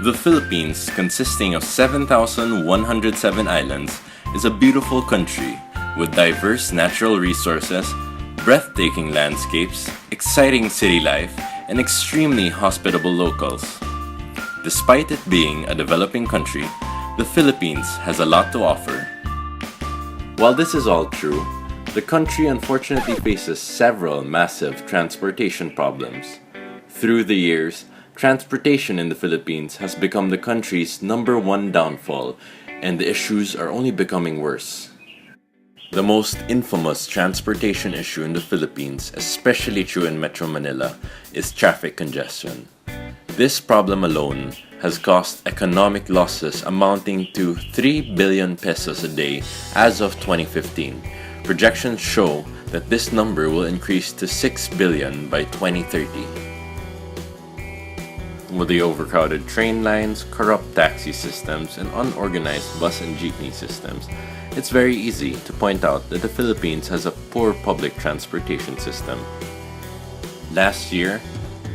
The Philippines, consisting of 7,107 islands, is a beautiful country with diverse natural resources, breathtaking landscapes, exciting city life, and extremely hospitable locals. Despite it being a developing country, the Philippines has a lot to offer. While this is all true, the country unfortunately faces several massive transportation problems. Through the years, transportation in the Philippines has become the country's number one downfall, and the issues are only becoming worse. The most infamous transportation issue in the Philippines, especially true in Metro Manila, is traffic congestion. This problem alone has caused economic losses amounting to 3 billion pesos a day as of 2015. Projections show that this number will increase to 6 billion by 2030. With the overcrowded train lines, corrupt taxi systems, and unorganized bus and jeepney systems, it's very easy to point out that the Philippines has a poor public transportation system. Last year,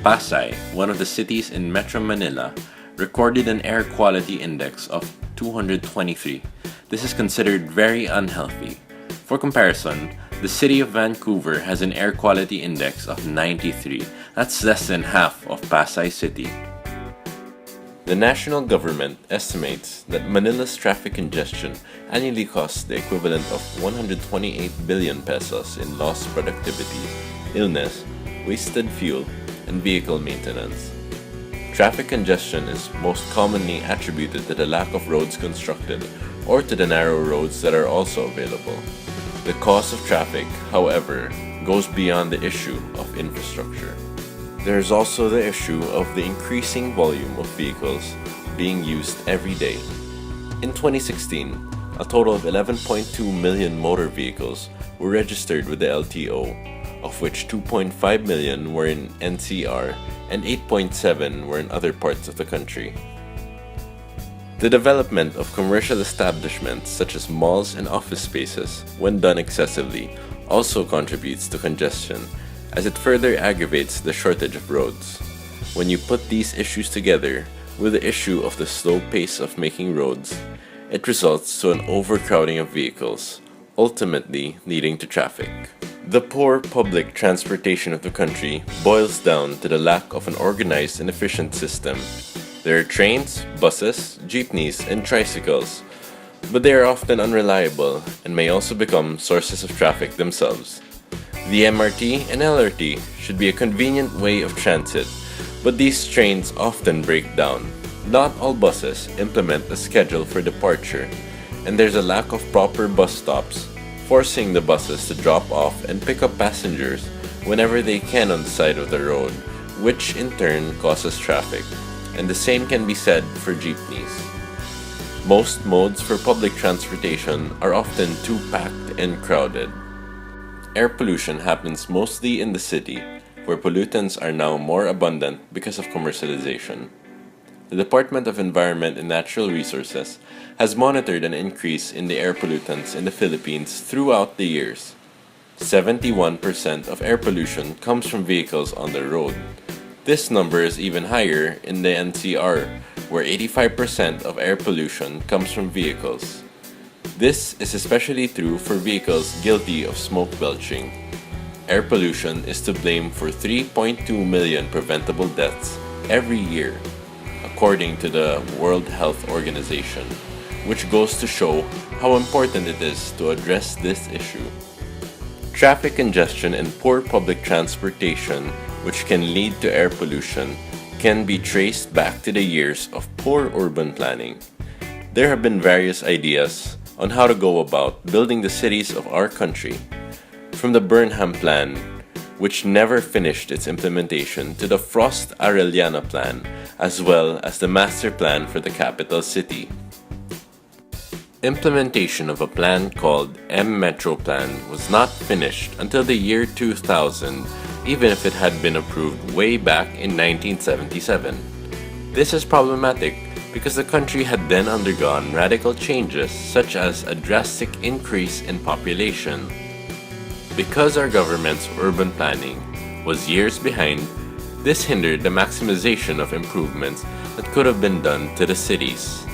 Pasay, one of the cities in Metro Manila, recorded an air quality index of 223. This is considered very unhealthy. For comparison, the city of Vancouver has an air quality index of 93. That's less than half of Pasay City. The national government estimates that Manila's traffic congestion annually costs the equivalent of 128 billion pesos in lost productivity, illness, wasted fuel, and vehicle maintenance. Traffic congestion is most commonly attributed to the lack of roads constructed or to the narrow roads that are also available. The cause of traffic, however, goes beyond the issue of infrastructure. There is also the issue of the increasing volume of vehicles being used every day. In 2016, a total of 11.2 million motor vehicles were registered with the LTO, of which 2.5 million were in NCR and 8.7 were in other parts of the country. The development of commercial establishments such as malls and office spaces, when done excessively, also contributes to congestion, as it further aggravates the shortage of roads. When you put these issues together with the issue of the slow pace of making roads, it results to an overcrowding of vehicles, ultimately leading to traffic. The poor public transportation of the country boils down to the lack of an organized and efficient system. There are trains, buses, jeepneys, and tricycles, but they are often unreliable and may also become sources of traffic themselves. The MRT and LRT should be a convenient way of transit, but these trains often break down. Not all buses implement a schedule for departure, and there's a lack of proper bus stops, forcing the buses to drop off and pick up passengers whenever they can on the side of the road, which in turn causes traffic. And the same can be said for jeepneys. Most modes for public transportation are often too packed and crowded. Air pollution happens mostly in the city, where pollutants are now more abundant because of commercialization. The Department of Environment and Natural Resources has monitored an increase in the air pollutants in the Philippines throughout the years. 71% of air pollution comes from vehicles on the road. This number is even higher in the NCR, where 85% of air pollution comes from vehicles. This is especially true for vehicles guilty of smoke belching. Air pollution is to blame for 3.2 million preventable deaths every year, according to the World Health Organization, which goes to show how important it is to address this issue. Traffic congestion and poor public transportation, which can lead to air pollution, can be traced back to the years of poor urban planning. There have been various ideas on how to go about building the cities of our country, from the Burnham Plan, which never finished its implementation, to the Frost-Arellano Plan, as well as the Master Plan for the capital city. Implementation of a plan called M-Metro Plan was not finished until the year 2000, even if it had been approved way back in 1977. This is problematic because the country had then undergone radical changes such as a drastic increase in population. Because our government's urban planning was years behind, this hindered the maximization of improvements that could have been done to the cities.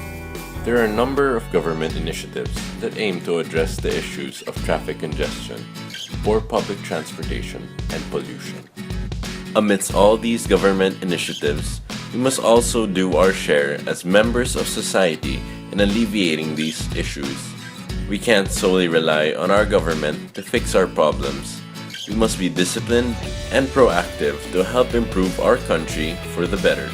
There are a number of government initiatives that aim to address the issues of traffic congestion, poor public transportation, and pollution. Amidst all these government initiatives, we must also do our share as members of society in alleviating these issues. We can't solely rely on our government to fix our problems. We must be disciplined and proactive to help improve our country for the better.